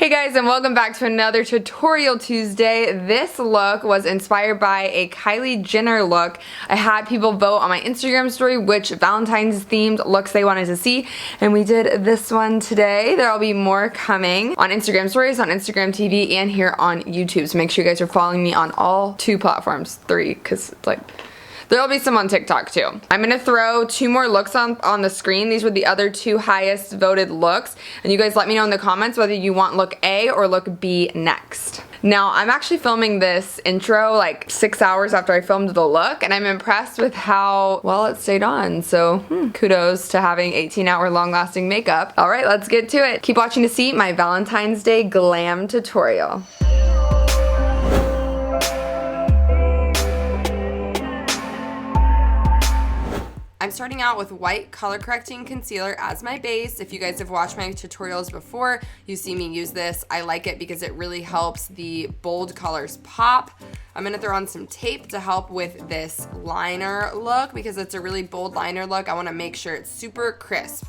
Hey guys, and welcome back to another Tutorial Tuesday. This look was inspired by a Kylie Jenner look. I had people vote on my Instagram story which Valentine's themed looks they wanted to see, and we did this one today. There'll be more coming on Instagram stories, on Instagram TV, and here on YouTube. So make sure you guys are following me on all 2 platforms, 3, because it's like... There'll be some on TikTok too. I'm gonna throw 2 more looks on the screen. These were the other 2 highest voted looks. And you guys let me know in the comments whether you want look A or look B next. Now, I'm actually filming this intro like 6 hours after I filmed the look, and I'm impressed with how well it stayed on. So kudos to having 18-hour long-lasting makeup. All right, let's get to it. Keep watching to see my Valentine's Day glam tutorial. I'm starting out with white color correcting concealer as my base. If you guys have watched my tutorials before, you see me use this. I like it because it really helps the bold colors pop. I'm gonna throw on some tape to help with this liner look because it's a really bold liner look. I wanna make sure it's super crisp.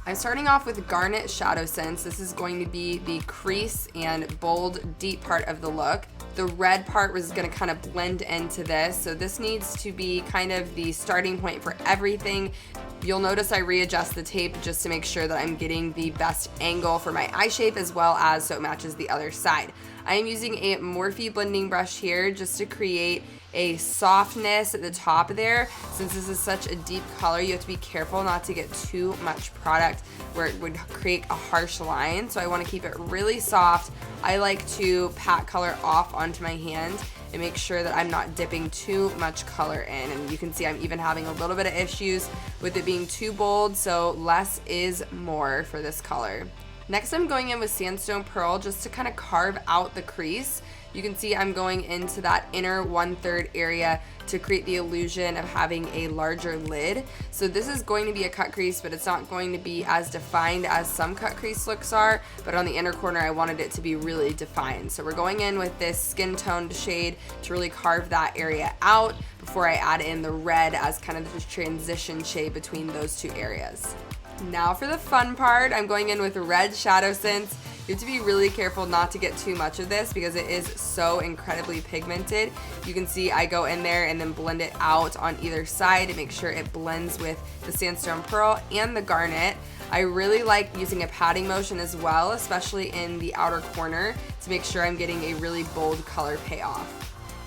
I'm starting off with Garnet ShadowSense. This is going to be the crease and bold, deep part of the look. The red part was gonna kind of blend into this, so this needs to be kind of the starting point for everything. You'll notice I readjust the tape just to make sure that I'm getting the best angle for my eye shape as well as so it matches the other side. I am using a Morphe blending brush here just to create a softness at the top there. Since this is such a deep color, you have to be careful not to get too much product where it would create a harsh line. So I want to keep it really soft. I like to pat color off onto my hand and make sure that I'm not dipping too much color in. And you can see I'm even having a little bit of issues with it being too bold, so less is more for this color. Next, I'm going in with Sandstone Pearl just to kind of carve out the crease. You can see I'm going into that inner 1/3 area to create the illusion of having a larger lid. So this is going to be a cut crease, but it's not going to be as defined as some cut crease looks are, but on the inner corner I wanted it to be really defined. So we're going in with this skin toned shade to really carve that area out before I add in the red as kind of the transition shade between those 2 areas. Now for the fun part, I'm going in with red ShadowSense. You have to be really careful not to get too much of this because it is so incredibly pigmented. You can see I go in there and then blend it out on either side to make sure it blends with the Sandstone Pearl and the Garnet. I really like using a patting motion as well, especially in the outer corner, to make sure I'm getting a really bold color payoff.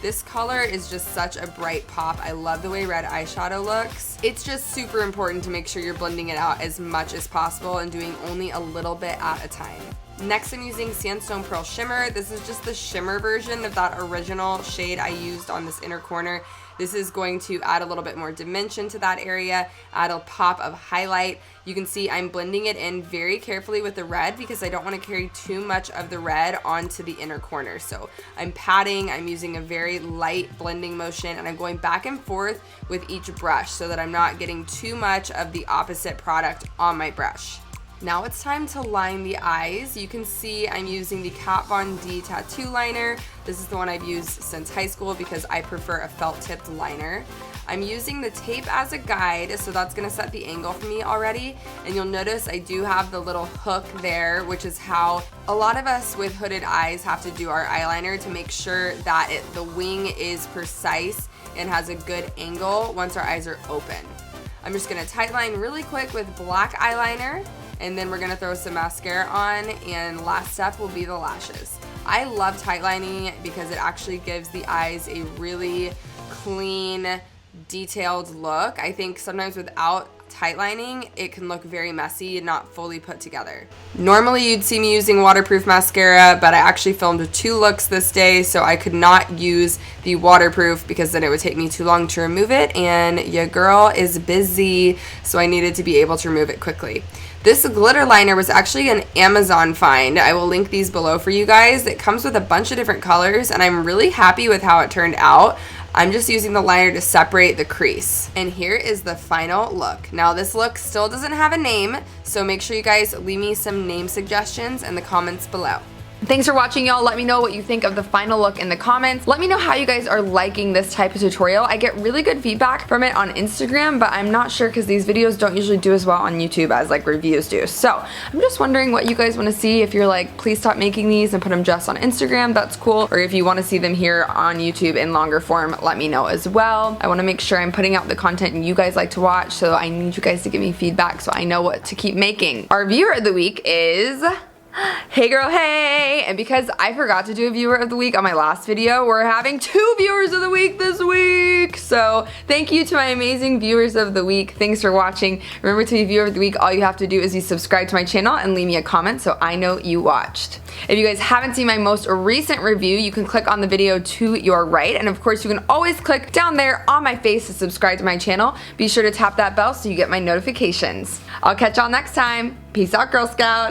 This color is just such a bright pop. I love the way red eyeshadow looks. It's just super important to make sure you're blending it out as much as possible and doing only a little bit at a time. Next, I'm using Sandstone Pearl Shimmer. This is just the shimmer version of that original shade I used on this inner corner. This is going to add a little bit more dimension to that area, add a pop of highlight. You can see I'm blending it in very carefully with the red because I don't want to carry too much of the red onto the inner corner. So I'm patting, I'm using a very light blending motion, and I'm going back and forth with each brush so that I'm not getting too much of the opposite product on my brush. Now it's time to line the eyes. You can see I'm using the Kat Von D tattoo liner. This is the one I've used since high school because I prefer a felt tipped liner. I'm using the tape as a guide, so that's gonna set the angle for me already. And you'll notice I do have the little hook there, which is how a lot of us with hooded eyes have to do our eyeliner to make sure that the wing is precise and has a good angle once our eyes are open. I'm just gonna tightline really quick with black eyeliner, and then we're gonna throw some mascara on, and last step will be the lashes. I love tightlining because it actually gives the eyes a really clean, detailed look. I think sometimes without tightlining, it can look very messy and not fully put together. Normally you'd see me using waterproof mascara, but I actually filmed 2 looks this day, so I could not use the waterproof because then it would take me too long to remove it, and your girl is busy, so I needed to be able to remove it quickly. This glitter liner was actually an Amazon find. I will link these below for you guys. It comes with a bunch of different colors, and I'm really happy with how it turned out. I'm just using the liner to separate the crease. And here is the final look. Now this look still doesn't have a name, so make sure you guys leave me some name suggestions in the comments below. Thanks for watching, y'all. Let me know what you think of the final look in the comments. Let me know how you guys are liking this type of tutorial. I get really good feedback from it on Instagram, but I'm not sure because these videos don't usually do as well on YouTube as like reviews do. So I'm just wondering what you guys want to see. If you're like, please stop making these and put them just on Instagram, that's cool. Or if you want to see them here on YouTube in longer form, let me know as well. I want to make sure I'm putting out the content you guys like to watch, so I need you guys to give me feedback so I know what to keep making. Our viewer of the week is Hey Girl Hey! And because I forgot to do a viewer of the week on my last video, we're having 2 viewers of the week this week! So thank you to my amazing viewers of the week. Thanks for watching. Remember, to be viewer of the week, all you have to do is you subscribe to my channel and leave me a comment so I know you watched. If you guys haven't seen my most recent review, you can click on the video to your right, and of course you can always click down there on my face to subscribe to my channel. Be sure to tap that bell so you get my notifications. I'll catch y'all next time. Peace out, Girl Scouts!